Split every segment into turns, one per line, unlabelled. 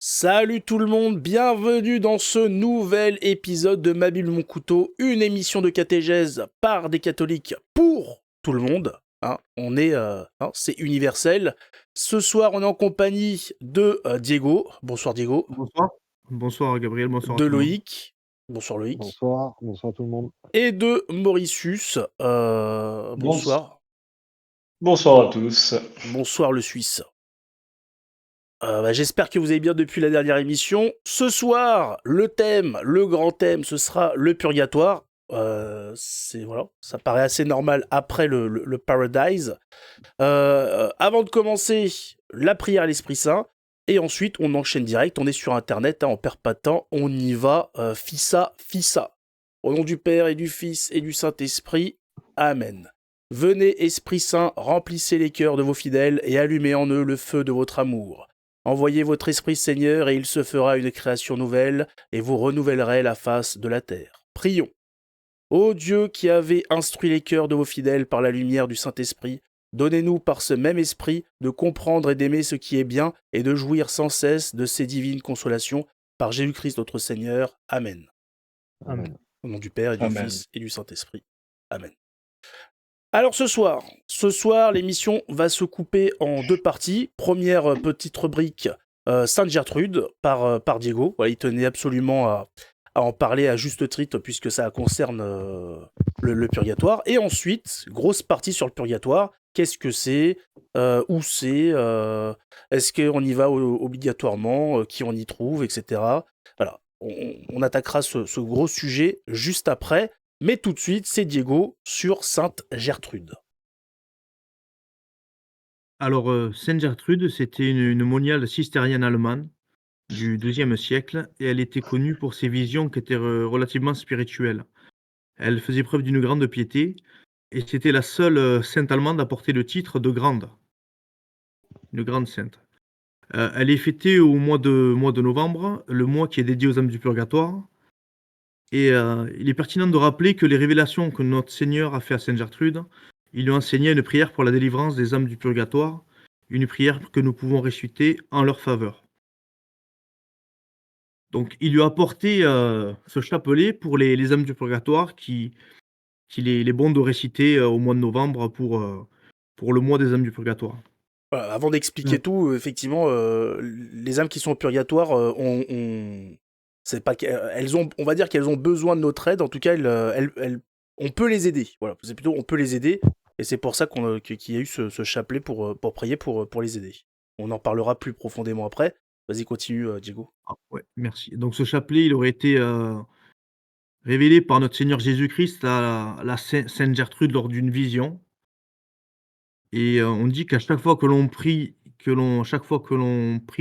Salut tout le monde, bienvenue dans ce nouvel épisode de Ma Bible, mon couteau, une émission de catéchèse par des catholiques pour tout le monde. C'est universel. Ce soir, on est en compagnie de Diego. Bonsoir Diego.
Bonsoir. Bonsoir Gabriel, bonsoir à
De
tout le monde.
Loïc. Bonsoir Loïc.
Bonsoir tout le monde.
Et de Mauritius. Bonsoir.
Bonsoir à tous.
Bonsoir le Suisse. J'espère que vous allez bien depuis la dernière émission. Ce soir, le grand thème, ce sera le purgatoire. Voilà, ça paraît assez normal après le Paradise. Avant de commencer, la prière à l'Esprit Saint. Et ensuite, on enchaîne direct. On est sur Internet, on perd pas de temps. On y va, fissa. Au nom du Père et du Fils et du Saint-Esprit. Amen. Venez, Esprit Saint, remplissez les cœurs de vos fidèles et allumez en eux le feu de votre amour. Envoyez votre Esprit, Seigneur, et il se fera une création nouvelle, et vous renouvellerez la face de la terre. Prions. Ô Dieu qui avez instruit les cœurs de vos fidèles par la lumière du Saint-Esprit, donnez-nous par ce même Esprit de comprendre et d'aimer ce qui est bien et de jouir sans cesse de ces divines consolations par Jésus-Christ notre Seigneur. Amen.
Amen.
Au nom du Père et du
Amen.
Fils et du Saint-Esprit. Amen. Alors ce soir, l'émission va se couper en deux parties. Première petite rubrique, Sainte Gertrude par Diego. Voilà, il tenait absolument à en parler à juste titre puisque ça concerne le purgatoire. Et ensuite, grosse partie sur le purgatoire. Qu'est-ce que c'est, où c'est, est-ce qu'on y va obligatoirement, qui on y trouve, etc. Voilà, on attaquera ce gros sujet juste après. Mais tout de suite, c'est Diego sur Sainte Gertrude.
Alors, Sainte Gertrude, c'était une moniale cistérienne allemande du XIIe siècle et elle était connue pour ses visions qui étaient relativement spirituelles. Elle faisait preuve d'une grande piété et c'était la seule sainte allemande à porter le titre de grande, une grande sainte. Elle est fêtée au mois de novembre, le mois qui est dédié aux âmes du purgatoire. Et il est pertinent de rappeler que les révélations que notre Seigneur a fait à Sainte Gertrude, il lui a enseigné une prière pour la délivrance des âmes du purgatoire, une prière que nous pouvons réciter en leur faveur. Donc il lui a apporté ce chapelet pour les âmes du purgatoire qu'il est bon de réciter au mois de novembre pour le mois des âmes du purgatoire.
Voilà, avant d'expliquer tout, effectivement, les âmes qui sont au purgatoire c'est pas elles ont, on va dire qu'elles ont besoin de notre aide. En tout cas, on peut les aider. Voilà, c'est plutôt on peut les aider, et c'est pour ça qu'il y a eu ce chapelet pour prier pour les aider. On en parlera plus profondément après. Vas-y, continue, Diego.
Ah, ouais, merci. Donc ce chapelet, il aurait été révélé par notre Seigneur Jésus-Christ à la Sainte Gertrude lors d'une vision. Et on dit qu'à chaque fois que l'on prie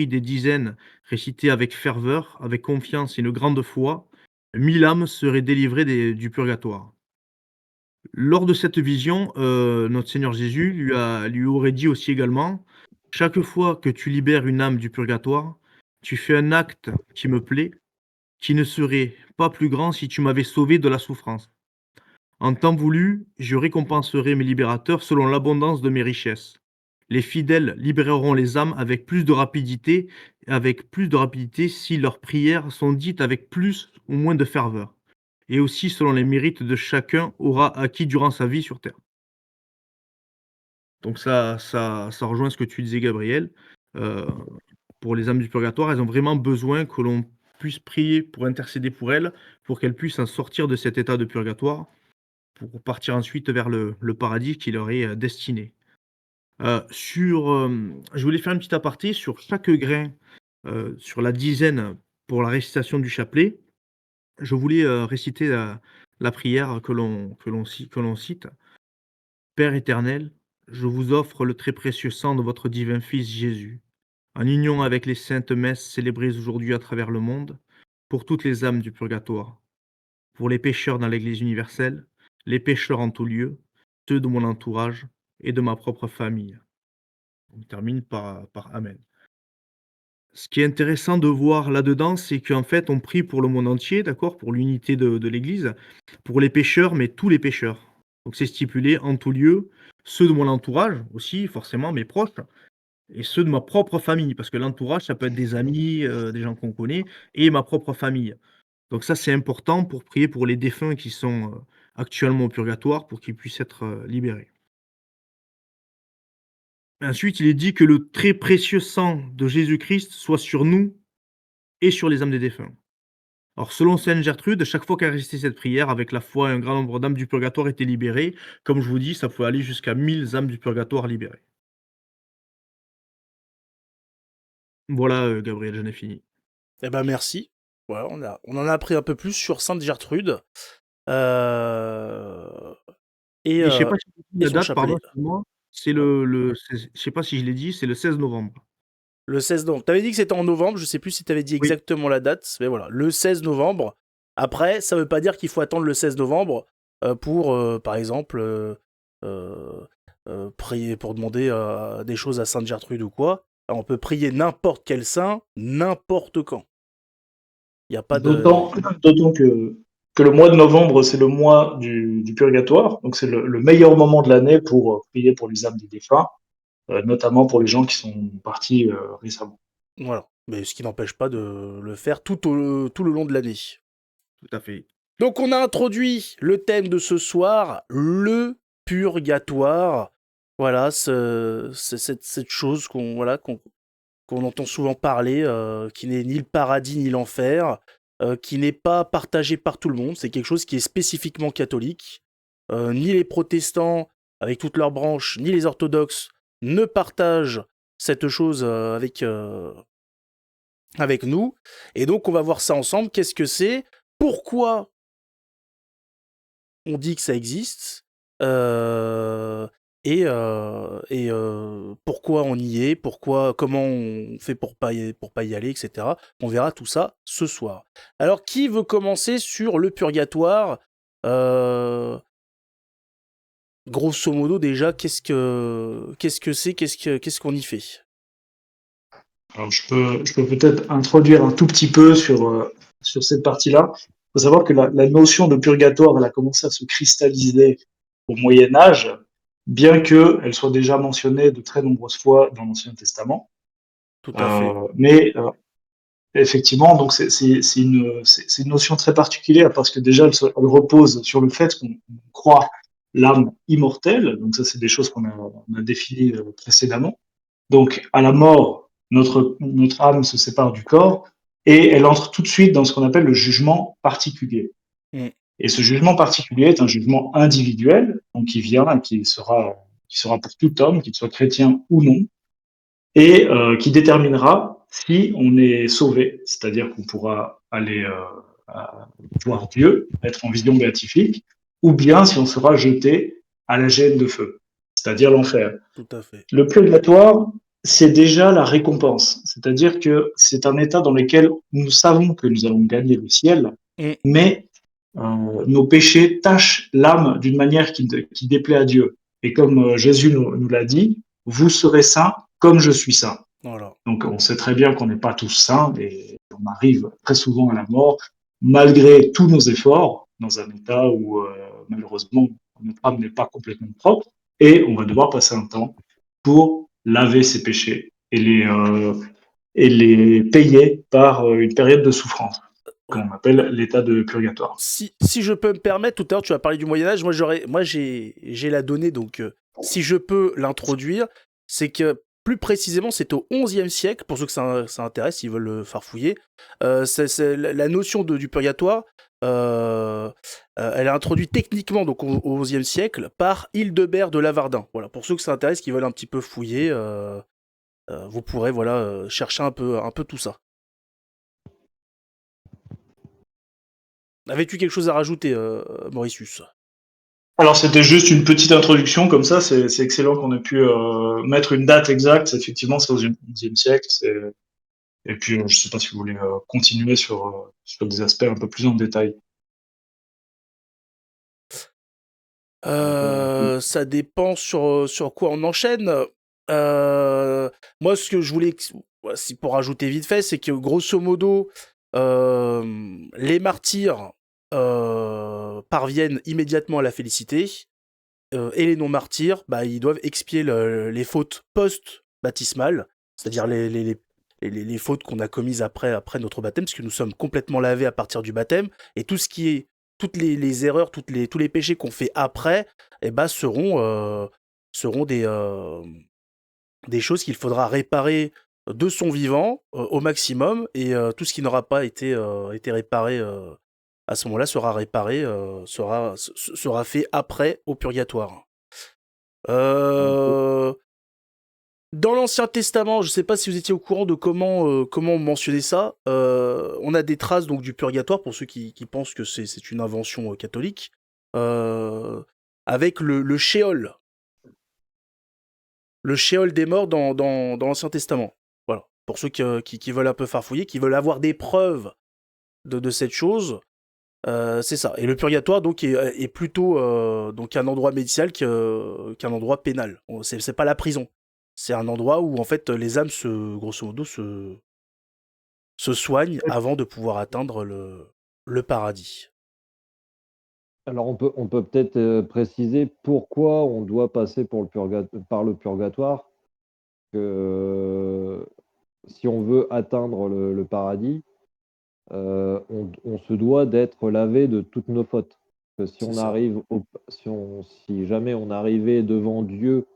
des dizaines récitées avec ferveur, avec confiance et une grande foi, 1000 âmes seraient délivrées du purgatoire. Lors de cette vision, notre Seigneur Jésus lui aurait dit aussi également: «Chaque fois que tu libères une âme du purgatoire, tu fais un acte qui me plaît, qui ne serait pas plus grand si tu m'avais sauvé de la souffrance. En temps voulu, je récompenserai mes libérateurs selon l'abondance de mes richesses. Les fidèles libéreront les âmes avec plus de rapidité si leurs prières sont dites avec plus ou moins de ferveur, et aussi selon les mérites de chacun aura acquis durant sa vie sur terre.» Donc ça rejoint ce que tu disais, Gabriel. Heu, pour les âmes du purgatoire, elles ont vraiment besoin que l'on puisse prier pour intercéder pour elles, pour qu'elles puissent en sortir de cet état de purgatoire, pour partir ensuite vers le paradis qui leur est, destiné. Je voulais faire une petite aparté sur chaque grain, sur la dizaine pour la récitation du chapelet. Je voulais, réciter la prière que l'on cite. «Père éternel, je vous offre le très précieux sang de votre divin Fils Jésus, en union avec les saintes messes célébrées aujourd'hui à travers le monde, pour toutes les âmes du purgatoire, pour les pécheurs dans l'Église universelle, les pécheurs en tout lieu, ceux de mon entourage et de ma propre famille.» On termine par Amen. Ce qui est intéressant de voir là-dedans, c'est qu'en fait, on prie pour le monde entier, d'accord, pour l'unité de l'Église, pour les pécheurs, mais tous les pécheurs. Donc c'est stipulé en tout lieu, ceux de mon entourage aussi, forcément, mes proches, et ceux de ma propre famille, parce que l'entourage, ça peut être des amis, des gens qu'on connaît et ma propre famille. Donc ça, c'est important pour prier pour les défunts qui sont, actuellement au purgatoire pour qu'ils puissent être, libérés. Ensuite, il est dit que le très précieux sang de Jésus-Christ soit sur nous et sur les âmes des défunts. Alors, selon sainte Gertrude, chaque fois qu'elle récitait cette prière, avec la foi, un grand nombre d'âmes du purgatoire étaient libérées. Comme je vous dis, ça pouvait aller jusqu'à 1000 âmes du purgatoire libérées. Voilà, Gabriel, j'en ai fini.
Eh ben merci. Voilà, on en a appris un peu plus sur Sainte Gertrude. Euh, et,
Et je sais
euh,
pas si j'ai dit
et
la
son
date, pardon,
chapelet.
excuse-moi, c'est
Ouais.
le 16, je sais pas si je l'ai dit, c'est le 16 novembre.
Le 16 novembre. T'avais dit que c'était en novembre, je sais plus si t'avais dit
Oui,
exactement la date, mais voilà, le 16 novembre. Après, ça veut pas dire qu'il faut attendre le 16 novembre pour, par exemple, euh, prier pour demander des choses à Sainte Gertrude ou quoi. Alors, on peut prier n'importe quel saint, n'importe quand. Il n'y a pas de...
D'autant que le mois de novembre, c'est le mois du purgatoire, donc c'est le meilleur moment de l'année pour prier pour les âmes des défunts, notamment pour les gens qui sont partis récemment.
Voilà. Mais ce qui n'empêche pas de le faire tout le long de l'année.
tout à fait.
Donc on a introduit le thème de ce soir, le purgatoire. Voilà, cette chose qu'on entend souvent parler, qui n'est ni le paradis ni l'enfer, qui n'est pas partagé par tout le monde. C'est quelque chose qui est spécifiquement catholique. Ni les protestants, avec toutes leurs branches, ni les orthodoxes ne partagent cette chose avec nous. Et donc on va voir ça ensemble. Qu'est-ce que c'est? Pourquoi on dit que ça existe, pourquoi on y est, comment on fait pour pas y aller, etc. On verra tout ça ce soir. Alors, qui veut commencer sur le purgatoire? Euh, Grosso modo, déjà, qu'est-ce que c'est, qu'est-ce qu'on y fait?
Alors, je peux peut-être introduire un tout petit peu sur cette partie-là. Il faut savoir que la notion de purgatoire, elle a commencé à se cristalliser au Moyen Âge, bien qu'elle soit déjà mentionnée de très nombreuses fois dans l'Ancien Testament.
Tout à fait.
Mais effectivement, donc c'est une notion très particulière parce que déjà elle repose sur le fait qu'on croit l'âme immortelle. Donc ça, c'est des choses on a définies précédemment. Donc à la mort, notre âme se sépare du corps et elle entre tout de suite dans ce qu'on appelle le jugement particulier.
Mm.
Et ce jugement particulier est un jugement individuel, donc qui vient et qui sera pour tout homme, qu'il soit chrétien ou non, et qui déterminera si on est sauvé, c'est-à-dire qu'on pourra aller voir Dieu, être en vision béatifique, ou bien si on sera jeté à la gêne de feu, c'est-à-dire l'enfer.
Tout à fait.
Le purgatoire, c'est déjà la récompense, c'est-à-dire que c'est un état dans lequel nous savons que nous allons gagner le ciel,
Mm.
mais nos péchés tachent l'âme d'une manière qui déplaît à Dieu. Et comme Jésus nous l'a dit, vous serez saints comme je suis saint.
Voilà.
Donc on sait très bien qu'on n'est pas tous saints et on arrive très souvent à la mort malgré tous nos efforts dans un état où malheureusement notre âme n'est pas complètement propre et on va devoir passer un temps pour laver ses péchés et les payer par une période de souffrance qu'on appelle l'état de purgatoire.
Si je peux me permettre, tout à l'heure tu as parlé du Moyen-Âge, moi j'ai la donnée, donc si je peux l'introduire, c'est que plus précisément c'est au XIe siècle, pour ceux que ça intéresse, s'ils veulent le farfouiller, c'est la notion du purgatoire, elle est introduite techniquement donc au XIe siècle par Hildebert de Lavardin. Voilà, pour ceux que ça intéresse, qui veulent un petit peu fouiller, vous pourrez chercher un peu tout ça. Avais-tu quelque chose à rajouter, Mauritius?
Alors c'était juste une petite introduction comme ça, c'est excellent qu'on ait pu mettre une date exacte, effectivement c'est au XIe siècle, et puis je ne sais pas si vous voulez continuer sur des aspects un peu plus en détail.
Ça dépend sur quoi on enchaîne. Moi, ce que je voulais, si pour rajouter vite fait, c'est que grosso modo, les martyrs parviennent immédiatement à la félicité, et les non-martyrs, bah, ils doivent expier les fautes baptismales, c'est-à-dire les fautes qu'on a commises après notre baptême, parce que nous sommes complètement lavés à partir du baptême, et tout ce qui est, toutes les erreurs, tous les péchés qu'on fait après, eh ben, seront des choses qu'il faudra réparer de son vivant au maximum, et tout ce qui n'aura pas été réparé à ce moment-là sera réparé, sera fait après au purgatoire. Euh, Dans l'Ancien Testament, je ne sais pas si vous étiez au courant de comment mentionner ça. On a des traces donc du purgatoire pour ceux qui pensent que c'est une invention catholique, euh, avec le Sheol. Le Sheol des morts dans l'Ancien Testament. Voilà. Pour ceux qui veulent un peu farfouiller, qui veulent avoir des preuves de cette chose, c'est ça. Et le purgatoire donc est plutôt donc un endroit médical qu'un endroit pénal. C'est pas la prison. C'est un endroit où en fait les âmes grosso modo se soignent avant de pouvoir atteindre le paradis.
Alors on peut peut-être préciser pourquoi on doit passer par le purgatoire, que si on veut atteindre le paradis, on se doit d'être lavé de toutes nos fautes. Que si
C'est
on
ça.
arrive si jamais on arrivait devant Dieu,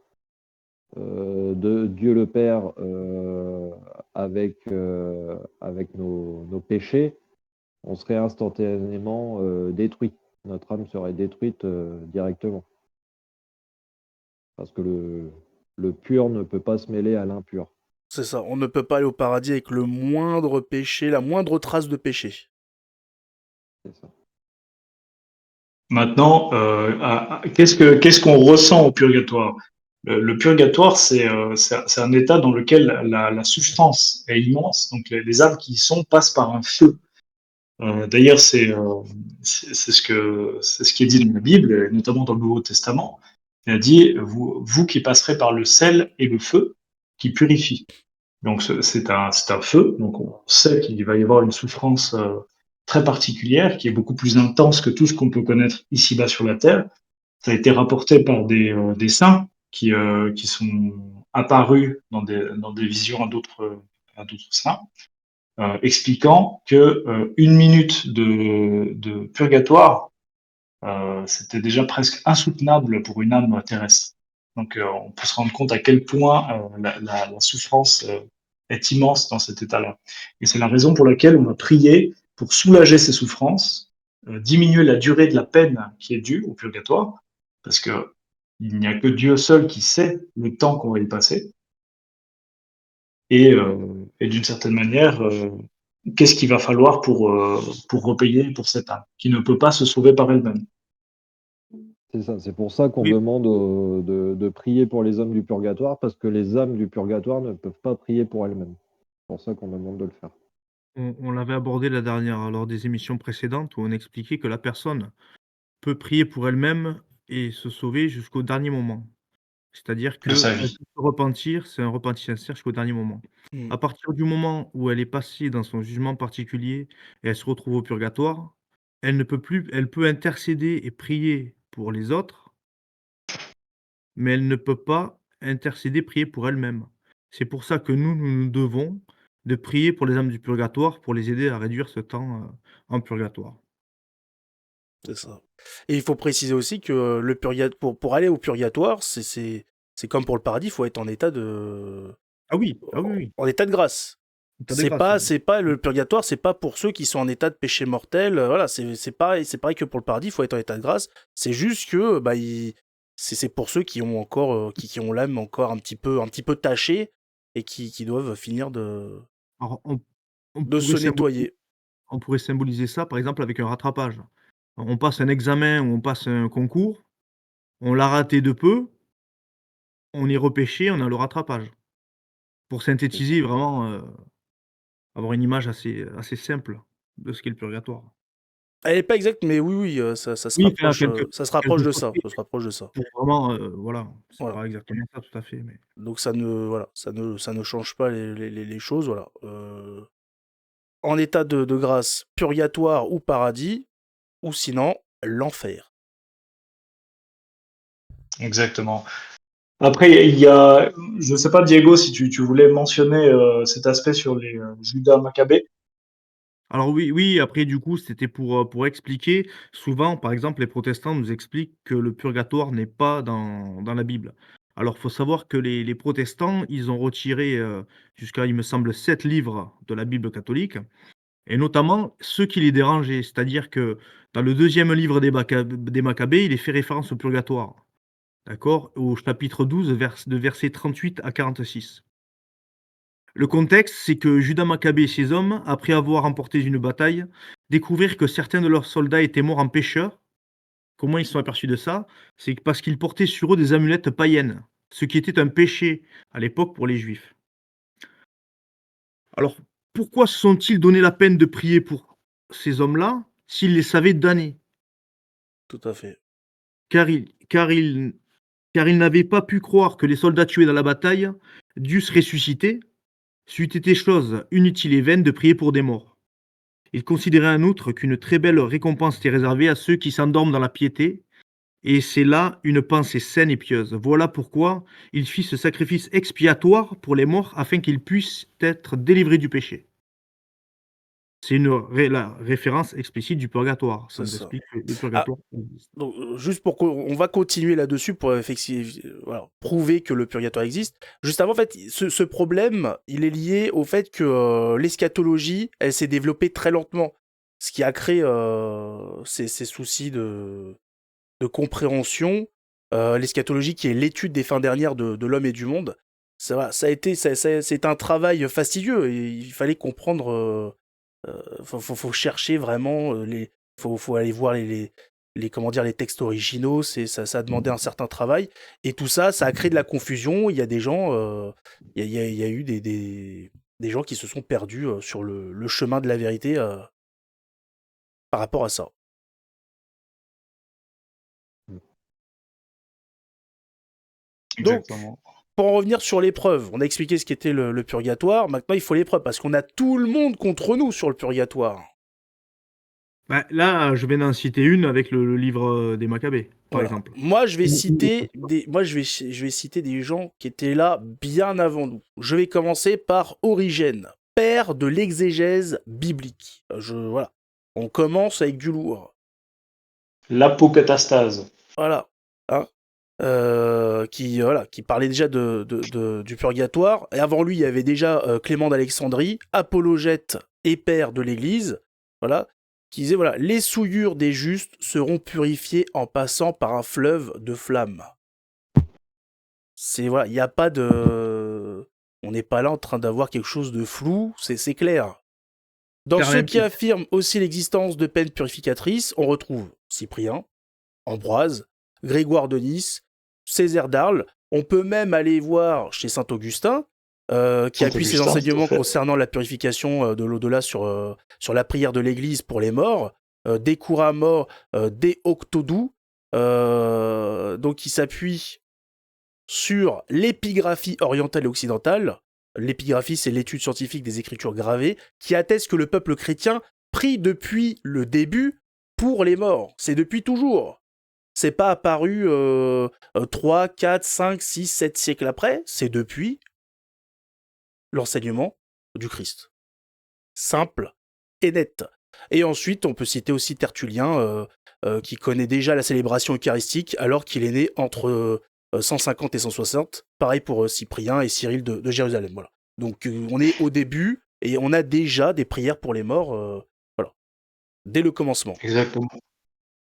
de Dieu le Père, avec nos péchés, on serait instantanément détruit. Notre âme serait détruite directement. Parce que le pur ne peut pas se mêler à l'impur.
C'est ça. On ne peut pas aller au paradis avec le moindre péché, la moindre trace de péché.
C'est ça.
Maintenant, qu'est-ce qu'on ressent au purgatoire? Le purgatoire, c'est un état dans lequel la souffrance est immense. Donc les âmes qui y sont passent par un feu. D'ailleurs, c'est ce qui est dit dans la Bible, et notamment dans le Nouveau Testament. Il a dit, vous qui passerez par le sel et le feu qui purifient. Donc c'est un feu, donc on sait qu'il va y avoir une souffrance très particulière, qui est beaucoup plus intense que tout ce qu'on peut connaître ici-bas sur la Terre. Ça a été rapporté par des saints qui sont apparus dans des visions à d'autres saints, expliquant que une minute de purgatoire, c'était déjà presque insoutenable pour une âme terrestre. Donc on peut se rendre compte à quel point la souffrance est immense dans cet état-là. Et c'est la raison pour laquelle on va prier pour soulager ces souffrances, diminuer la durée de la peine qui est due au purgatoire, parce que il n'y a que Dieu seul qui sait le temps qu'on va y passer. Et d'une certaine manière, qu'est-ce qu'il va falloir pour repayer pour cette âme qui ne peut pas se sauver par elle-même.
C'est ça, c'est pour ça qu'on
Oui.
demande de prier pour les âmes du purgatoire, parce que les âmes du purgatoire ne peuvent pas prier pour elles-mêmes. C'est pour ça qu'on demande de le faire.
On l'avait abordé lors des émissions précédentes où on expliquait que la personne peut prier pour elle-même et se sauver jusqu'au dernier moment. C'est-à-dire
De sa
qu'elle
vie.
peut se repentir, c'est un repentir sincère jusqu'au dernier moment.
Mm.
À partir du moment où elle est passée dans son jugement particulier et elle se retrouve au purgatoire, elle peut intercéder et prier pour les autres, mais elle ne peut pas intercéder, prier pour elle-même. C'est pour ça que nous devons de prier pour les âmes du purgatoire pour les aider à réduire ce temps en purgatoire.
C'est ça. Et il faut préciser aussi que pour aller au purgatoire, c'est comme pour le paradis, il faut être
Ah oui, ah oui, oui.
en état de grâce.
État de grâce, oui.
C'est pas le purgatoire, c'est pas pour ceux qui sont en état de péché mortel. Voilà, c'est pareil que pour le paradis, il faut être en état de grâce. C'est juste que c'est pour ceux qui ont encore qui ont l'âme encore un petit peu tachée et qui doivent finir
Alors, on
de
pourrait
se
symboliser,
nettoyer.
ça, par exemple, avec un rattrapage. On passe un examen ou on passe un concours, on l'a raté de peu, on est repêché, on a le rattrapage. Pour
C'est ça.
synthétiser vraiment, avoir une image assez simple de ce qu'est le purgatoire.
Elle est pas exacte, mais oui,
Oui, faire
ça se rapproche
quelques
de
fautes
ça, ça se rapproche de ça.
pour vraiment, voilà, c'est
Voilà.
pas exactement ça tout à fait, mais
Donc ça ne change pas les choses, voilà. En état de grâce, purgatoire ou paradis, ou sinon l'enfer.
Exactement. Après, je ne sais pas, Diego, si tu voulais mentionner cet aspect sur les Judas Maccabées.
Alors oui, oui, après du coup, c'était pour expliquer. Souvent, par exemple, les protestants nous expliquent que le purgatoire n'est pas dans la Bible. Alors, faut savoir que les protestants, ils ont retiré jusqu'à, il me semble, 7 livres de la Bible catholique, et notamment ceux qui les dérangeaient. C'est-à-dire que dans le deuxième livre des Maccabées, il est fait référence au purgatoire. D'accord? Au chapitre 12, de versets 38 à 46. Le contexte, c'est que Judas Maccabée et ses hommes, après avoir remporté une bataille, découvrirent que certains de leurs soldats étaient morts en pécheur. Comment ils se sont aperçus de ça? C'est parce qu'ils portaient sur eux des amulettes païennes, ce qui était un péché à l'époque pour les Juifs. Alors, pourquoi se sont-ils donné la peine de prier pour ces hommes-là s'ils les savaient damnés?
Tout à fait.
Car car ils n'avaient pas pu croire que les soldats tués dans la bataille dussent ressusciter. C'eût été chose inutile et vaine de prier pour des morts. Il considérait en outre qu'une très belle récompense était réservée à ceux qui s'endorment dans la piété, et c'est là une pensée saine et pieuse. Voilà pourquoi il fit ce sacrifice expiatoire pour les morts afin qu'ils puissent être délivrés du péché. C'est la référence explicite du purgatoire. Ça
C'est
nous
ça.
explique que le
Ah,
purgatoire existe.
donc, juste pour qu'on va continuer là-dessus pour voilà, prouver que le purgatoire existe. Juste avant, en fait, ce problème, il est lié au fait que l'eschatologie, elle s'est développée très lentement, ce qui a créé ces soucis de compréhension. L'eschatologie, qui est l'étude des fins dernières de l'homme et du monde, c'est un travail fastidieux et il fallait comprendre. Faut chercher vraiment faut aller voir comment dire, les textes originaux. Ça a demandé un certain travail, et tout ça, ça a créé de la confusion. Il y a des gens, il y a eu des gens qui se sont perdus sur le chemin de la vérité par rapport à ça. Donc,
Exactement.
pour en revenir sur l'épreuve, on a expliqué ce qu'était le purgatoire. Maintenant, il faut l'épreuve parce qu'on a tout le monde contre nous sur le purgatoire.
Bah, là, je viens d'en citer une avec le livre des Maccabées, par
Voilà.
exemple.
Moi, je vais citer des gens qui étaient là bien avant nous. Je vais commencer par Origène, père de l'exégèse biblique. Voilà. On commence avec du lourd.
L'apocatastase.
Voilà. Hein. Qui parlait déjà du purgatoire. Et avant lui, il y avait déjà Clément d'Alexandrie, apologète et père de l'Église. Voilà. Qui disait, voilà, les souillures des justes seront purifiées en passant par un fleuve de flammes. Voilà, il n'y a pas de... On n'est pas là en train d'avoir quelque chose de flou, c'est clair. Dans ceux qui affirment aussi l'existence de peines purificatrices, on retrouve Cyprien, Ambroise, Grégoire de Nice, Césaire d'Arles. On peut même aller voir chez Saint Augustin, qui appuie ses enseignements concernant la purification de l'au-delà sur la prière de l'Église pour les morts, De cura mort, De octodou, donc il s'appuie sur l'épigraphie orientale et occidentale. L'épigraphie, c'est l'étude scientifique des écritures gravées, qui atteste que le peuple chrétien prie depuis le début pour les morts. C'est depuis toujours. C'est pas apparu 3, 4, 5, 6, 7 siècles après, c'est depuis l'enseignement du Christ. Simple et net. Et ensuite, on peut citer aussi Tertullien, qui connaît déjà la célébration eucharistique alors qu'il est né entre 150 et 160. Pareil pour Cyprien et Cyril de Jérusalem. Voilà. Donc on est au début et on a déjà des prières pour les morts, voilà, dès le commencement.
Exactement.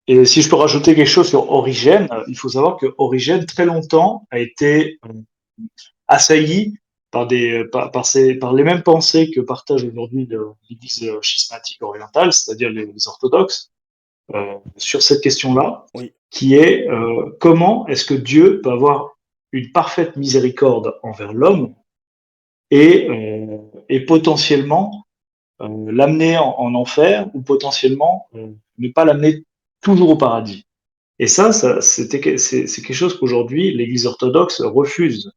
Et si je peux rajouter quelque chose sur Origène, il faut savoir que Origène, très longtemps, a été assailli par les mêmes pensées que partage aujourd'hui l'Église schismatique orientale, c'est-à-dire les orthodoxes, sur cette question-là,
Oui.
qui est comment est-ce que Dieu peut avoir une parfaite miséricorde envers l'homme et potentiellement l'amener en enfer ou potentiellement ne pas l'amener toujours au paradis. Et c'est quelque chose qu'aujourd'hui l'Église orthodoxe refuse.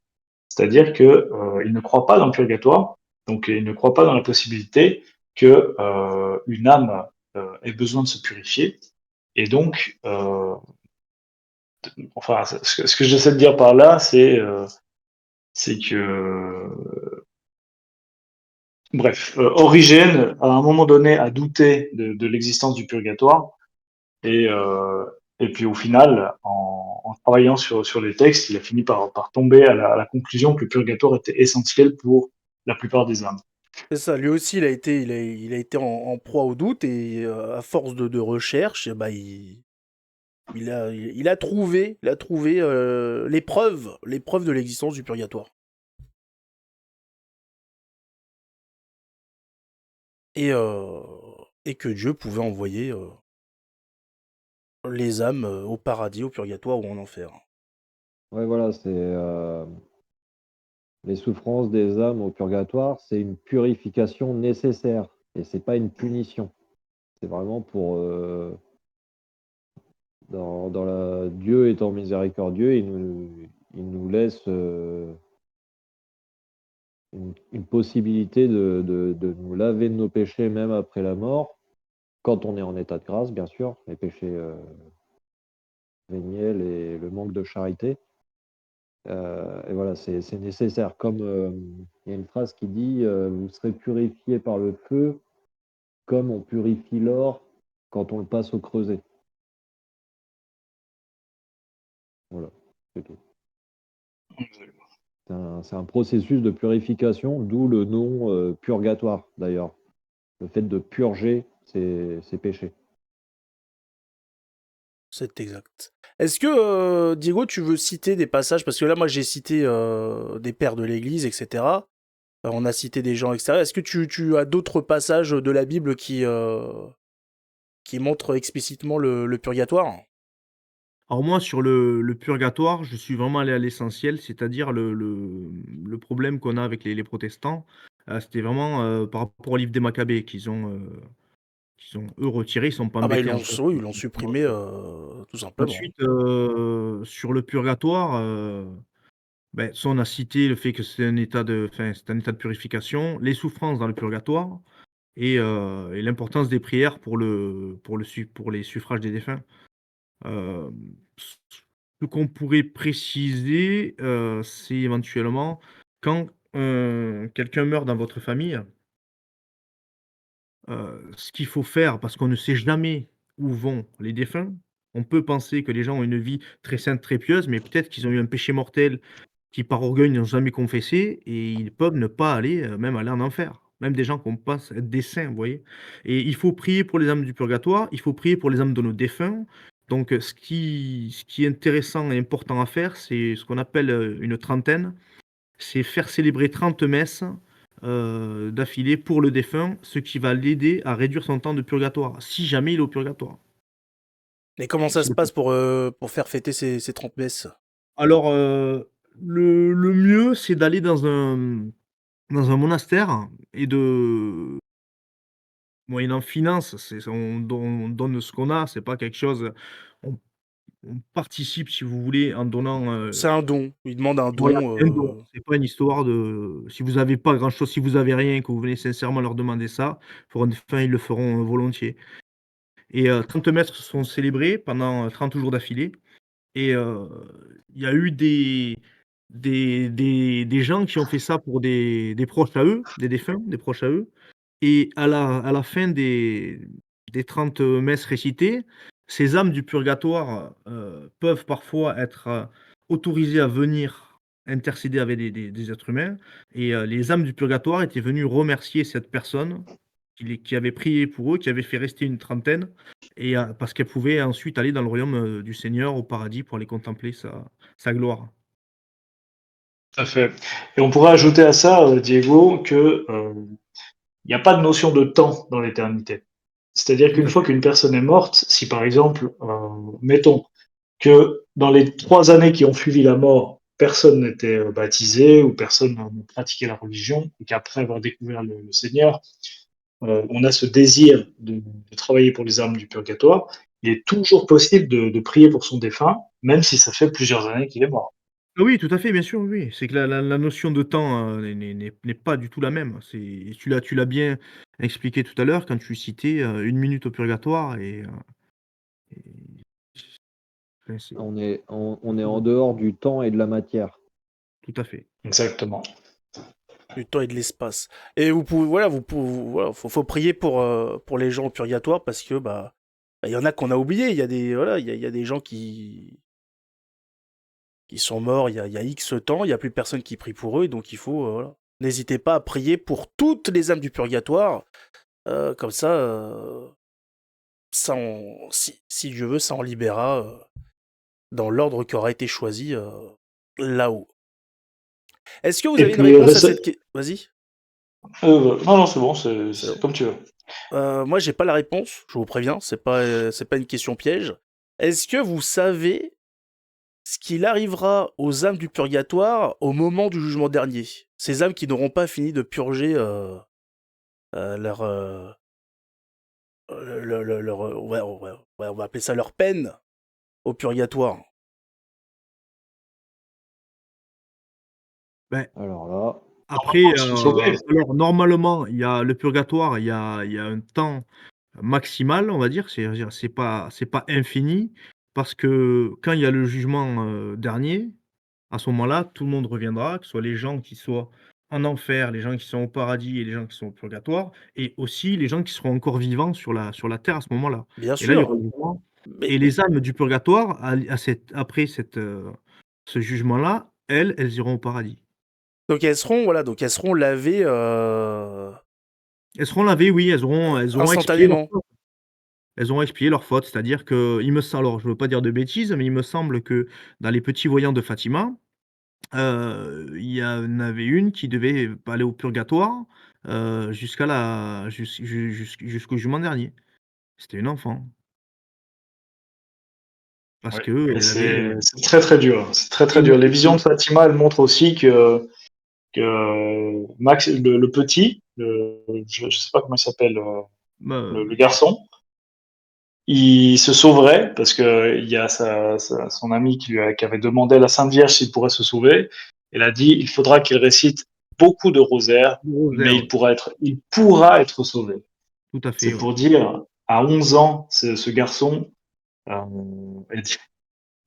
C'est-à-dire que ils ne croient pas dans le purgatoire, donc ils ne croient pas dans la possibilité que une âme ait besoin de se purifier. Et donc, enfin, ce que j'essaie de dire par là, c'est que, bref, Origène, à un moment donné, a douté de l'existence du purgatoire, et, euh, et puis au final, en travaillant sur les textes, il a fini par tomber à la conclusion que le purgatoire était essentiel pour la plupart des âmes.
C'est ça, lui aussi, il a été en proie au doute et à force de recherche, eh ben, il a trouvé les preuves de l'existence du purgatoire. Et, euh, et que Dieu pouvait envoyer les âmes au paradis, au purgatoire ou en enfer.
Ouais, voilà, c'est les souffrances des âmes au purgatoire, c'est une purification nécessaire et c'est pas une punition. C'est vraiment pour dans la Dieu étant miséricordieux, il nous laisse une possibilité de nous laver de nos péchés même après la mort, quand on est en état de grâce, bien sûr, les péchés véniels et le manque de charité. Et voilà, c'est nécessaire. Comme il y a une phrase qui dit vous serez purifiés par le feu, comme on purifie l'or quand on le passe au creuset. Voilà, c'est tout. C'est un processus de purification, d'où le nom purgatoire, d'ailleurs. Le fait de purger ses péchés.
C'est exact. Est-ce que, Diego, tu veux citer des passages? Parce que là, moi, j'ai cité des pères de l'Église, etc. On a cité des gens extérieurs. Est-ce que tu as d'autres passages de la Bible qui montrent explicitement le purgatoire?
Alors moi, sur le purgatoire, je suis vraiment allé à l'essentiel, c'est-à-dire le problème qu'on a avec les protestants, c'était vraiment par rapport au livre des Maccabées qu'ils ont eux retiré, ils sont pas
Ah bah
embêtés en soi.
oui, ils l'ont supprimé tout simplement.
Ensuite, sur le purgatoire, ça on a cité le fait que c'est un état de purification, les souffrances dans le purgatoire et l'importance des prières pour les suffrages des défunts. Hem, ce qu'on pourrait préciser, c'est éventuellement quand, quelqu'un meurt dans votre famille, ce qu'il faut faire parce qu'on ne sait jamais où vont les défunts. On peut penser que les gens ont une vie très sainte, très pieuse, mais peut-être qu'ils ont eu un péché mortel qui, par orgueil, n'ont jamais confessé et ils peuvent ne pas aller, même aller en enfer. Même des gens qu'on pense être des saints, vous voyez? Et il faut prier pour les âmes du purgatoire, il faut prier pour les âmes de nos défunts. Donc, ce qui est intéressant et important à faire, c'est ce qu'on appelle, une trentaine. C'est faire célébrer 30 messes, d'affilée pour le défunt, ce qui va l'aider à réduire son temps de purgatoire, si jamais il est au purgatoire.
Et comment ça
Si
se passe pour faire fêter ces 30 messes?
Alors, le mieux, c'est d'aller dans un monastère et de moyennant finance, on donne ce qu'on a, c'est pas quelque chose on on participe, si vous voulez, en donnant,
C'est un don. Il demande un
voilà,
don.
c'est un don. C'est pas une histoire de si vous avez pas grand-chose, si vous avez rien et que vous venez sincèrement leur demander ça, pour une fin, ils le feront, volontiers et 30 messes sont célébrées pendant, 30 jours d'affilée et il y a eu des gens qui ont fait ça pour des proches à eux, des défunts, des proches à eux et à la fin des 30 messes récitées, ces âmes du purgatoire, peuvent parfois être, autorisées à venir intercéder avec des êtres humains et les âmes du purgatoire étaient venues remercier cette personne qui avait prié pour eux, qui avait fait rester une trentaine et parce qu'elle pouvait ensuite aller dans le royaume, du Seigneur, au paradis, pour aller contempler sa gloire.
Tout à fait. Et on pourrait ajouter à ça, Diego, que il n'y a pas de notion de temps dans l'éternité. C'est-à-dire
Tout
qu'une
à
fois
fait.
qu'une personne est morte, si par exemple, mettons que dans les 3 années qui ont suivi la mort, personne n'était baptisé ou personne ne pratiquait la religion, et qu'après avoir découvert le Seigneur, on a ce désir de travailler pour les âmes du purgatoire, il est toujours possible de prier pour son défunt, même si ça fait plusieurs années qu'il est mort.
Ah oui, tout à fait, bien sûr, oui. C'est que la notion de temps, n'est pas du tout la même. C'est tu l'as bien expliqué tout à l'heure quand tu citais, 1 minute au purgatoire et Enfin, c'est
On est en dehors du temps et de la matière.
tout à fait.
Exactement.
Du temps et de l'espace. Et vous pouvez, voilà, voilà, faut prier pour les gens au purgatoire parce que il y en a qu'on a oublié. Il y a des, voilà, il y a des gens qui sont morts il y a X temps. Il y a plus personne qui prie pour eux, donc il faut, voilà. N'hésitez pas à prier pour toutes les âmes du purgatoire. Comme ça, si Dieu veut, ça en libérera dans l'ordre qui aura été choisi là-haut. Est-ce que vous
Et
avez une
puis,
réponse à cette question? Vas-y.
non, non, c'est bon,
C'est
c'est
bon.
comme tu veux.
Moi, j'ai pas la réponse, je vous préviens, c'est pas une question piège. Est-ce que vous savez ce qu'il arrivera aux âmes du purgatoire au moment du jugement dernier? Ces âmes qui n'auront pas fini de purger leur, ouais, on va appeler ça leur peine au purgatoire.
Ben,
Alors là,
après,
Ils sont sauvés.
alors normalement, il y a le purgatoire, il y a un temps maximal, on va dire. C'est pas infini parce que quand il y a le jugement, dernier, à ce moment-là, tout le monde reviendra, que ce soit les gens qui soient en enfer, les gens qui sont au paradis et les gens qui sont au purgatoire et aussi les gens qui seront encore vivants sur la terre à ce moment-là
Bien
et là, il y aura
sûr,
le jugement
mais
et les âmes du purgatoire après ce jugement-là, elles iront au paradis.
donc donc elles seront lavées
Elles seront lavées, oui, elles auront expié leurs
instantanément.
fautes. Elles auront expié leurs fautes, c'est-à-dire que il me sem alors je veux pas dire de bêtises, mais il me semble que dans les petits voyants de Fatima, il y en avait une qui devait aller au purgatoire, jusqu'à la jusqu'au jugement dernier. C'était une enfant parce
Ouais. Et
qu'elle avait,
c'est très très dur. C'est très très dur.
une
Les visions de Fatima, elles montrent aussi que Max, le petit, je sais pas comment il s'appelle, le garçon, il se sauverait parce que il y a son ami qui avait demandé à la Sainte Vierge s'il pourrait se sauver. Elle a dit il faudra qu'il récite beaucoup de rosaires,
du
mais
rosaire, ouais,
il pourra être sauvé.
tout à fait,
C'est
ouais.
pour dire, à 11 ans, ce garçon euh,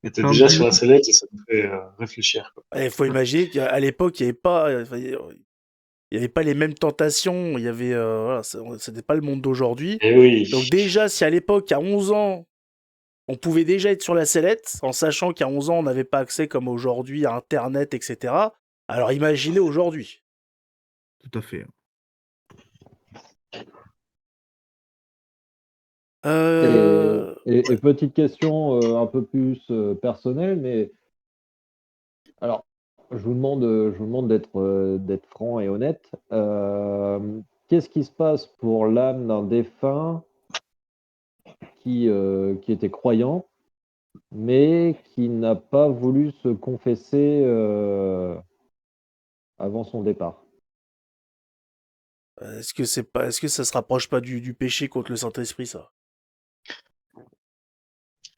était
En
déjà sur la
disant
sellette et ça me fait réfléchir, quoi.
Il faut imaginer qu'à l'époque, il n'y avait pas, il y avait pas les mêmes tentations. Il y avait, voilà, c'était pas le monde d'aujourd'hui.
Et oui,
Donc déjà, si à l'époque, à 11 ans, on pouvait déjà être sur la sellette, en sachant qu'à 11 ans, on n'avait pas accès comme aujourd'hui à Internet, etc. Alors imaginez aujourd'hui.
tout à fait.
Euh...
et petite question un peu plus personnelle, mais alors, je vous demande d'être franc et honnête. Qu'est-ce qui se passe pour l'âme d'un défunt qui était croyant, mais qui n'a pas voulu se confesser avant son départ?
Est-ce que ça se rapproche pas du péché contre le Saint-Esprit, ça?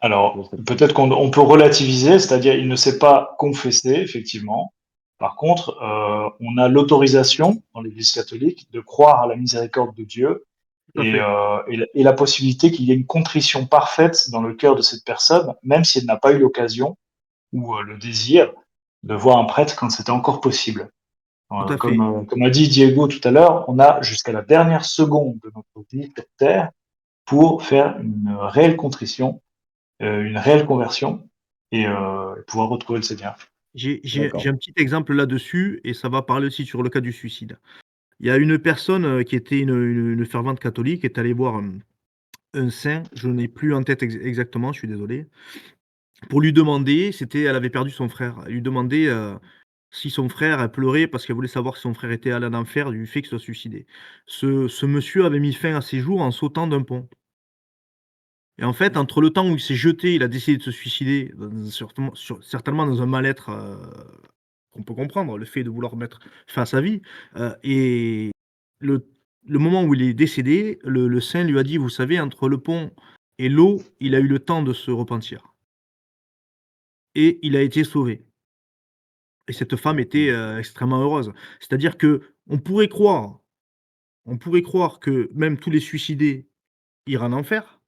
Je
alors
sais pas.
peut-être qu'on peut relativiser, c'est-à-dire il ne s'est pas confessé, effectivement. Par contre, on a l'autorisation dans l'Église catholique de croire à la miséricorde de Dieu
Tout à fait.
et la possibilité qu'il y ait une contrition parfaite dans le cœur de cette personne, même si elle n'a pas eu l'occasion ou le désir de voir un prêtre quand c'était encore possible.
Tout à fait.
Comme a dit Diego tout à l'heure, on a jusqu'à la dernière seconde de notre vie sur Terre pour faire une réelle contrition, une réelle conversion et pouvoir retrouver le Seigneur.
J'ai
D'accord.
un petit exemple là-dessus et ça va parler aussi sur le cas du suicide. Il y a une personne, qui était une fervente catholique, est allée voir, un saint, je n'ai plus en tête exactement, je suis désolé, pour lui demander, elle avait perdu son frère. Elle lui demandait, si son frère, elle pleurait parce qu'elle voulait savoir si son frère était allé en enfer du fait qu'il soit suicidé. Ce monsieur avait mis fin à ses jours en sautant d'un pont et en fait, entre le temps où il s'est jeté, il a décidé de se suicider, certainement dans un mal-être, qu'on peut comprendre, le fait de vouloir mettre fin à sa vie, et le moment où il est décédé, le saint lui a dit: «Vous savez, entre le pont et l'eau, il a eu le temps de se repentir et il a été sauvé» et cette femme était, extrêmement heureuse. C'est-à-dire qu'on pourrait croire que même tous les suicidés iraient en enfer,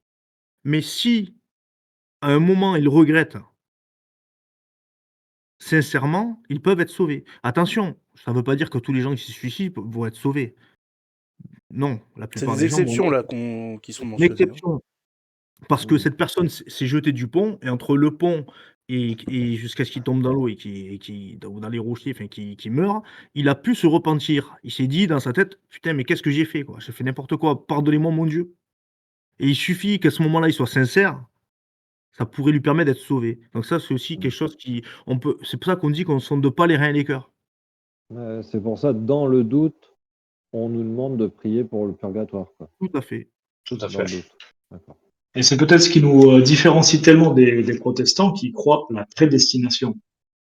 mais si à un moment, ils regrettent sincèrement, ils peuvent être sauvés. Attention, ça ne veut pas dire que tous les gens qui se suicident vont être sauvés. Non, la
C'est
plupart
des
des gens vont
exceptions
l'être.
là qui sont
C'est une
mentionnées, hein.
exception. Parce que
Mmh.
cette personne s'est jetée du pont et entre le pont et jusqu'à ce qu'il tombe dans l'eau et dans les rochers, enfin qu'il meure, il a pu se repentir. Il s'est dit dans sa tête: «Putain, mais qu'est-ce que j'ai fait, quoi? J'ai fait n'importe quoi, pardonnez-moi mon Dieu» et il suffit qu'à ce moment-là, il soit sincère, ça pourrait lui permettre d'être sauvé. Donc ça, c'est aussi quelque chose qui on peut c'est pour ça qu'on dit qu'on ne sonde pas les reins et les cœurs.
C'est pour ça, dans le doute, on nous demande de prier pour le purgatoire, quoi.
Tout à fait.
Tout à
Dans
fait.
le doute. D'accord.
Et c'est peut-être ce qui nous différencie tellement des protestants qui croient à la prédestination.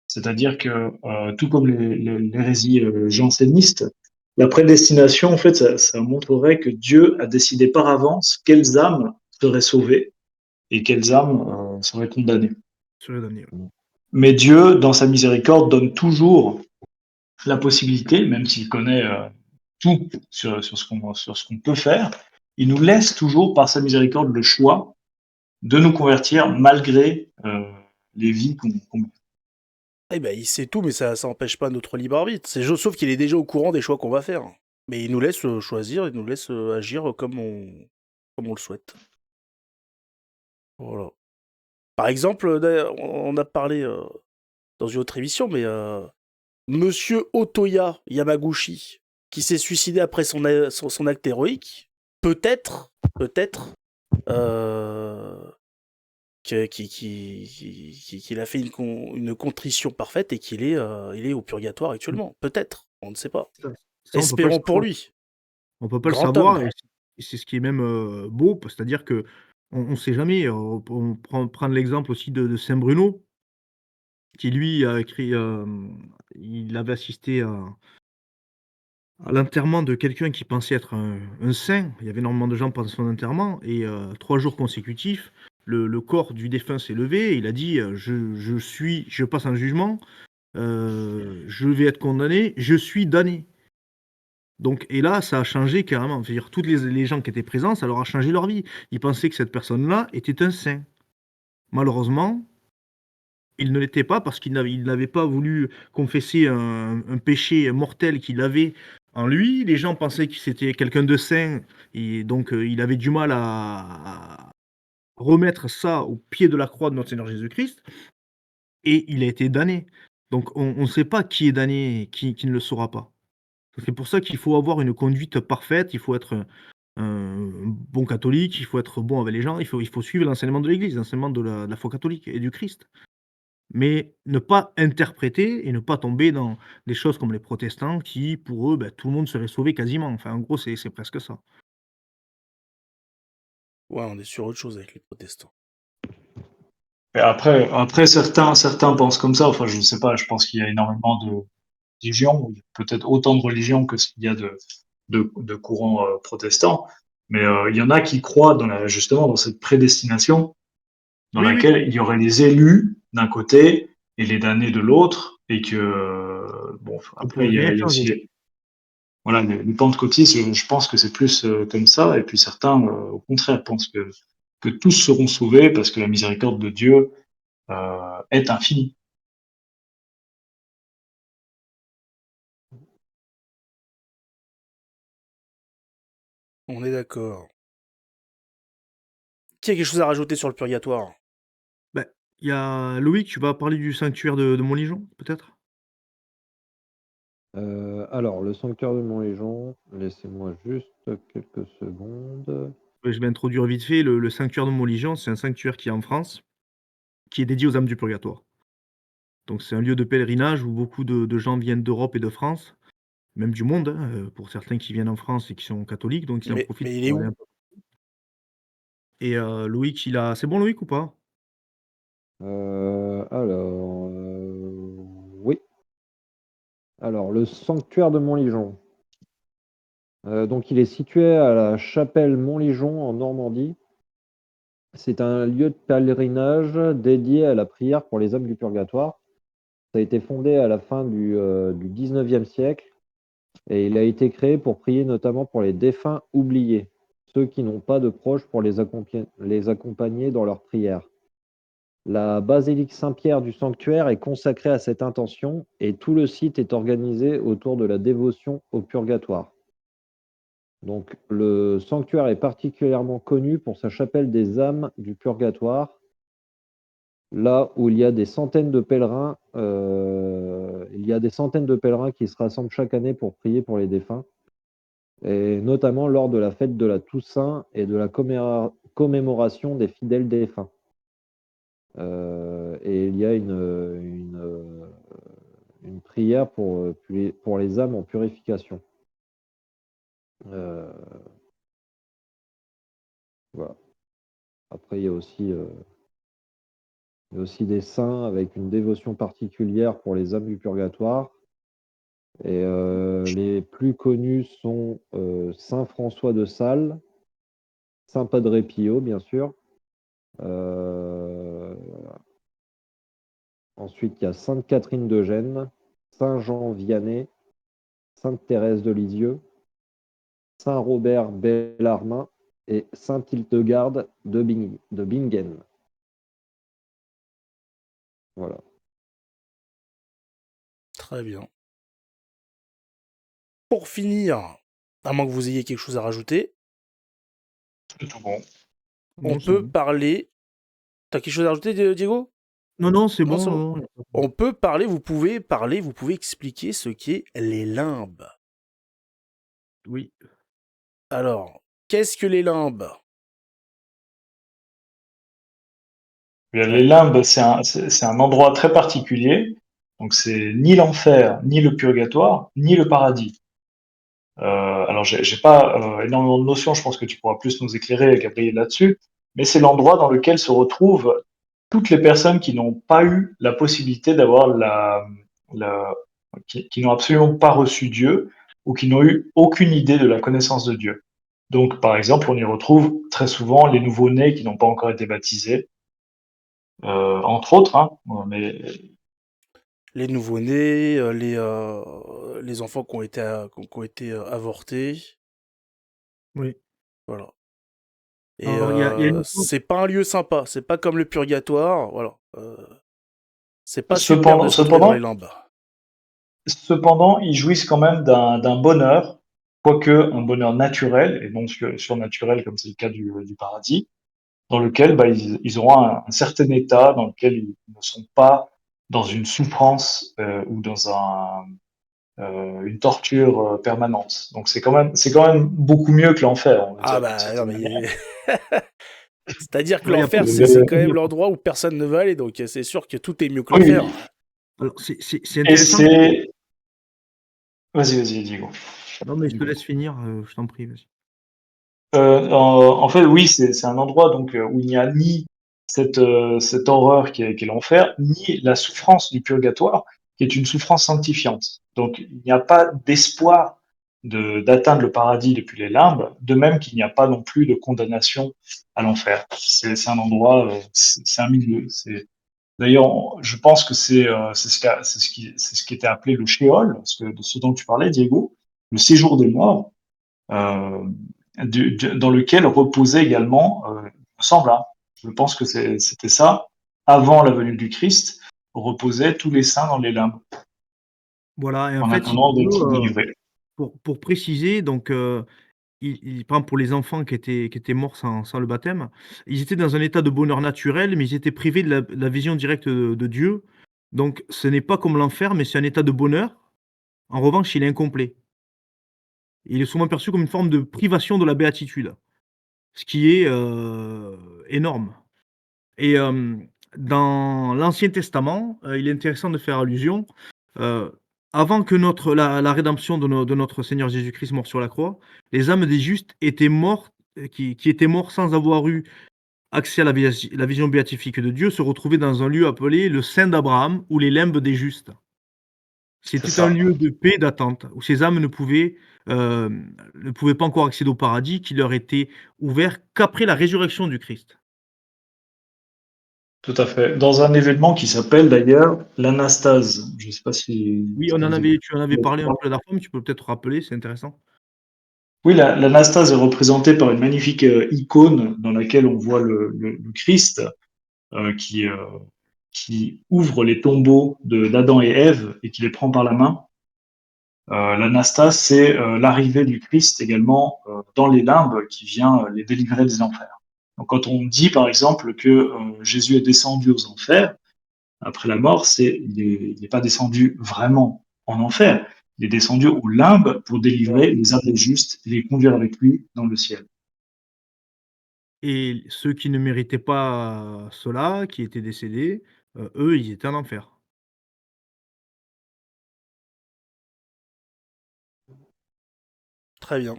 C'est-à-dire que, tout comme l'hérésie janséniste, la prédestination, en fait, ça montrerait que Dieu a décidé par avance quelles âmes seraient sauvées et quelles âmes seraient condamnées.
Sur les damnés, ouais.
Mais Dieu, dans sa miséricorde, donne toujours la possibilité, même s'il connaît tout sur ce qu'on peut faire, il nous laisse toujours, par sa miséricorde, le choix de nous convertir malgré les vies qu'on mène.
Eh ben, il sait tout, mais ça empêche pas notre libre arbitre. Sauf qu'il est déjà au courant des choix qu'on va faire. Mais il nous laisse choisir, il nous laisse agir comme on le souhaite. Voilà. Par exemple, d'ailleurs, on a parlé dans une autre émission, mais Monsieur Otoya Yamaguchi, qui s'est suicidé après son acte héroïque, peut-être, euh, qu'il a fait une contrition parfaite et il est au purgatoire
Mmh.
actuellement. Peut-être, on ne sait pas.
Ça on peut pas le
Espérons pour
savoir.
lui.
On peut pas le
Grand homme.
savoir et c'est ce qui est même, beau, c'est-à-dire qu'on sait jamais, on prendre l'exemple aussi de saint Bruno, qui lui a écrit, il avait assisté à l'enterrement de quelqu'un qui pensait être un saint. Il y avait énormément de gens pendant son enterrement et 3 jours consécutifs, le corps du défunt s'est levé et il a dit, je passe en jugement, je vais être condamné, je suis damné». Donc et là, ça a changé carrément. Je veux dire, toutes les gens qui étaient présents, ça leur a changé leur vie. Ils pensaient que cette personne-là était un saint. Malheureusement, il ne l'était pas parce il n'avait pas voulu confesser un péché mortel qu'il avait en lui. Les gens pensaient que c'était quelqu'un de saint et donc il avait du mal à remettre ça au pied de la croix de notre Seigneur Jésus-Christ et il a été damné. Donc on ne sait pas qui est damné et qui ne le saura pas. C'est pour ça qu'il faut avoir une conduite parfaite, il faut être un bon catholique, il faut être bon avec les gens, il faut suivre l'enseignement de l'Église, l'enseignement de la foi catholique et du Christ. Mais ne pas interpréter et ne pas tomber dans des choses comme les protestants qui, pour eux, tout le monde serait sauvé quasiment. Enfin, en gros, c'est presque ça.
Ouais, on est sur autre chose avec les protestants.
Et après certains pensent comme ça. Enfin, je ne sais pas. Je pense qu'il y a énormément de religions, peut-être autant de religions que ce qu'il y a de courants protestants. Mais il y en a qui croient justement dans cette prédestination, dans
Oui, oui,
laquelle il y aurait les élus d'un côté et les damnés de l'autre, et que bon,
on
après
pourrait rien
il y a aussi
changer.
voilà, les pentecôtistes, je pense que c'est plus comme ça, et puis certains, au contraire, pensent que tous seront sauvés parce que la miséricorde de Dieu est infinie.
On est d'accord. Qui a quelque chose à rajouter sur le purgatoire?
Bah, il y a Loïc, tu vas parler du sanctuaire de Montligeon, peut-être?
Alors, le sanctuaire de Montlégion, laissez-moi juste quelques secondes.
Je vais introduire vite fait le sanctuaire de Montligeon, c'est un sanctuaire qui est en France, qui est dédié aux âmes du purgatoire. Donc c'est un lieu de pèlerinage où beaucoup de gens viennent d'Europe et de France, même du monde, hein, pour certains qui viennent en France et qui sont catholiques, donc ils en profitent
Mais il est
pour aller
où?
un peu et Loïc, c'est bon Loïc ou pas?
Alors, oui. Alors, le sanctuaire de Montligeon. Donc, il est situé à la chapelle Montligeon en Normandie. C'est un lieu de pèlerinage dédié à la prière pour les âmes du purgatoire. Ça a été fondé à la fin du 19e siècle et il a été créé pour prier notamment pour les défunts oubliés, ceux qui n'ont pas de proches pour les accompagner dans leurs prières. La basilique Saint-Pierre du sanctuaire est consacrée à cette intention et tout le site est organisé autour de la dévotion au purgatoire. Donc, le sanctuaire est particulièrement connu pour sa chapelle des âmes du purgatoire, là où il y a des centaines de pèlerins, qui se rassemblent chaque année pour prier pour les défunts, et notamment lors de la fête de la Toussaint et de la commémoration des fidèles défunts. Et il y a une prière pour les âmes en purification. Euh, voilà. Après, il y a aussi des saints avec une dévotion particulière pour les âmes du purgatoire. Et les plus connus sont Saint François de Sales, Saint Padre Pio, bien sûr. Ensuite, il y a Sainte Catherine de Gênes, Saint Jean Vianney, Sainte Thérèse de Lisieux, Saint Robert Bellarmin et Saint Hildegarde de Bingen. Voilà.
Très bien. Pour finir, à moins que vous ayez quelque chose à rajouter,
C'est tout bon.
on
Non, c'est
peut
bon.
parler. T'as quelque chose à rajouter, Diego?
Non, c'est
Non,
bon.
c'est bon.
Non.
On peut parler, vous pouvez expliquer ce qu'est les limbes.
Oui.
Alors, qu'est-ce que les limbes?
Bien, les limbes, c'est un endroit très particulier. Donc, c'est ni l'enfer, ni le purgatoire, ni le paradis. Alors, j'ai pas énormément de notions. Je pense que tu pourras plus nous éclairer, Gabriel, là-dessus. Mais c'est l'endroit dans lequel se retrouvent toutes les personnes qui n'ont pas eu la possibilité d'avoir la, qui n'ont absolument pas reçu Dieu ou qui n'ont eu aucune idée de la connaissance de Dieu. Donc, par exemple, on y retrouve très souvent les nouveau-nés qui n'ont pas encore été baptisés, entre autres, hein, mais
Les nouveau-nés, les enfants qui ont été avortés.
Oui.
Voilà. Et
Alors, il y a une chose.
c'est pas un lieu sympa. C'est pas comme le purgatoire. Voilà. C'est pas super de
cependant,
se retrouver dans les
cependant,
limbes.
cependant, ils jouissent quand même d'un bonheur, quoique un bonheur naturel et non surnaturel comme c'est le cas du paradis, dans lequel bah, ils auront un certain état dans lequel ils ne sont pas dans une souffrance ou dans une torture permanente. Donc c'est quand même beaucoup mieux que l'enfer, on va
Ah
dire d'une
bah non
certaine manière.
mais c'est-à-dire que
Alors, il y a
l'enfer,
plusieurs
c'est quand même
théories.
l'endroit où personne ne veut aller, donc c'est sûr que tout est mieux que l'enfer.
Oui,
Alors, c'est
et
intéressant.
c'est... Vas-y, Diego.
Non, mais je te laisse finir. Je t'en prie. Vas-y.
En fait, oui, c'est un endroit donc où il n'y a ni cette horreur qui est l'enfer, ni la souffrance du purgatoire, qui est une souffrance sanctifiante. Donc, il n'y a pas d'espoir d'atteindre le paradis depuis les limbes, de même qu'il n'y a pas non plus de condamnation à l'enfer. C'est un endroit, c'est un milieu. D'ailleurs, je pense que c'est ce qui était appelé le shéol, de ce dont tu parlais, Diego, le séjour des morts euh, dans lequel reposait également, il me semble, hein, je pense que c'était ça, avant la venue du Christ, reposaient tous les saints dans les limbes,
Voilà. Et en
en
fait, si tu
attendant
veux,
d'être délivrés.
pour préciser, donc, par exemple, pour les enfants qui étaient morts sans le baptême, ils étaient dans un état de bonheur naturel, mais ils étaient privés de la vision directe de Dieu. Donc, ce n'est pas comme l'enfer, mais c'est un état de bonheur. En revanche, il est incomplet. Il est souvent perçu comme une forme de privation de la béatitude, ce qui est énorme. Et dans l'Ancien Testament, il est intéressant de faire allusion, heu, avant que la rédemption de notre Seigneur Jésus-Christ mort sur la croix, les âmes des justes étaient mortes, qui étaient morts sans avoir eu accès à la vision béatifique de Dieu, se retrouvaient dans un lieu appelé le sein d'Abraham ou les limbes des justes.
C'est
C'était un
ça,
lieu de paix et d'attente, où ces âmes ne pouvaient pas encore accéder au paradis qui leur était ouvert qu'après la résurrection du Christ.
tout à fait. Dans un événement qui s'appelle d'ailleurs l'anastase. Je ne sais pas si
Oui, tu en avais parlé un peu la dernière fois, mais tu peux peut-être rappeler, c'est intéressant.
Oui, l'anastase est représentée par une magnifique icône dans laquelle on voit le Christ qui ouvre les tombeaux d'Adam et Ève et qui les prend par la main. L'Anastase, c'est l'arrivée du Christ également dans les limbes qui vient les délivrer des enfers. Donc quand on dit par exemple que Jésus est descendu aux enfers, après la mort, il n'est pas descendu vraiment en enfer, il est descendu aux limbes pour délivrer les âmes des justes et les conduire avec lui dans le ciel.
Et ceux qui ne méritaient pas cela, qui étaient décédés, eux, ils étaient en enfer.
Très bien.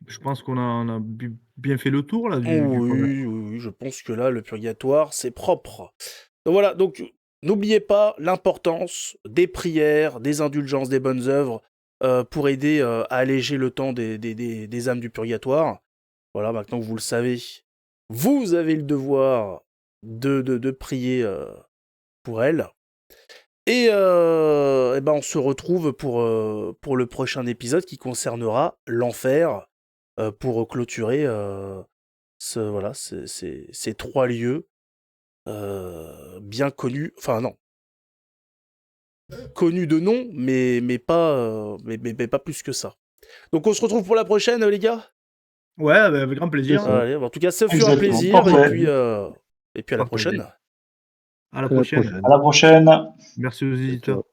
Je pense qu'on a bien fait le tour là du purgatoire.
Oui, je pense que là, le purgatoire, c'est propre. Donc voilà, donc n'oubliez pas l'importance des prières, des indulgences, des bonnes œuvres pour aider à alléger le temps des âmes du purgatoire. Voilà, maintenant que vous le savez, vous avez le devoir de prier pour elles. Et ben on se retrouve pour le prochain épisode qui concernera l'enfer pour clôturer ces 3 lieux bien connus. Enfin non, connus de nom, mais pas plus que ça. Donc on se retrouve pour la prochaine, les gars.
Ouais, avec grand plaisir.
C'est ça.
Allez, en tout cas, ça fut un
Exactement,
plaisir.
parfait.
Et puis à la
Partagez.
prochaine.
À la
À la
prochaine.
prochaine.
À la prochaine.
Merci aux
Ciao,
éditeurs.
ciao.